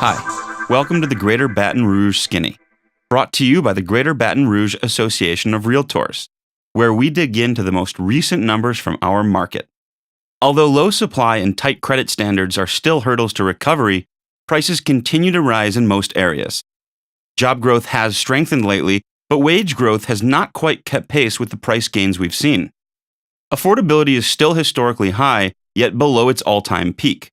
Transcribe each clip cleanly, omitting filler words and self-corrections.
Hi, welcome to the Greater Baton Rouge Skinny, brought to you by the Greater Baton Rouge Association of Realtors, where we dig into the most recent numbers from our market. Although low supply and tight credit standards are still hurdles to recovery, prices continue to rise in most areas. Job growth has strengthened lately, but wage growth has not quite kept pace with the price gains we've seen. Affordability is still historically high, yet below its all-time peak.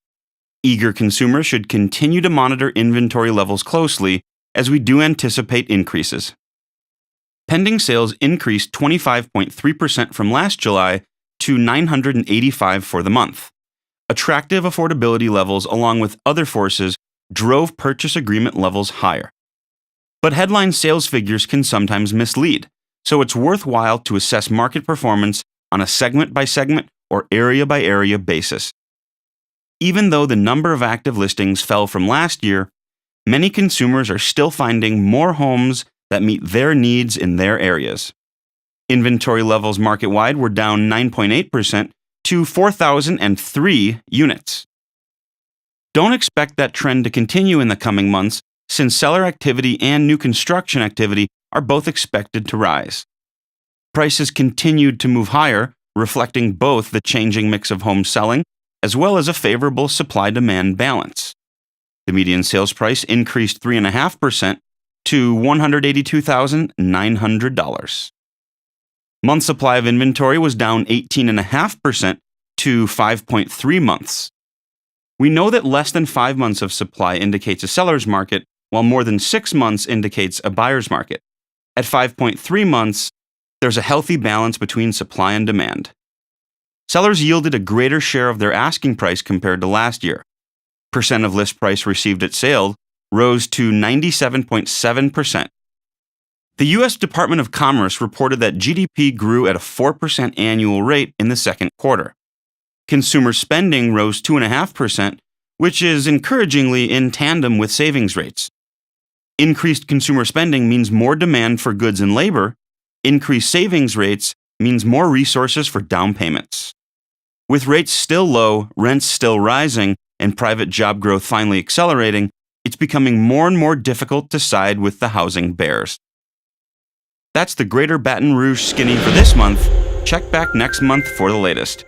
Eager consumers should continue to monitor inventory levels closely, as we do anticipate increases. Pending sales increased 25.3% from last July to 985 for the month. Attractive affordability levels, along with other forces, drove purchase agreement levels higher. But headline sales figures can sometimes mislead, so it's worthwhile to assess market performance on a segment-by-segment or area-by-area basis. Even though the number of active listings fell from last year, many consumers are still finding more homes that meet their needs in their areas. Inventory levels market-wide were down 9.8% to 4,003 units. Don't expect that trend to continue in the coming months, since seller activity and new construction activity are both expected to rise. Prices continued to move higher, reflecting both the changing mix of homes selling as well as a favorable supply-demand balance. The median sales price increased 3.5% to $182,900. Month supply of inventory was down 18.5% to 5.3 months. We know that less than 5 months of supply indicates a seller's market, while more than 6 months indicates a buyer's market. At 5.3 months, there's a healthy balance between supply and demand. Sellers yielded a greater share of their asking price compared to last year. Percent of list price received at sale rose to 97.7%. The U.S. Department of Commerce reported that GDP grew at a 4% annual rate in the second quarter. Consumer spending rose 2.5%, which is encouragingly in tandem with savings rates. Increased consumer spending means more demand for goods and labor. Increased savings rates means more resources for down payments. With rates still low, rents still rising, and private job growth finally accelerating, it's becoming more and more difficult to side with the housing bears. That's the Greater Baton Rouge Skinny for this month. Check back next month for the latest.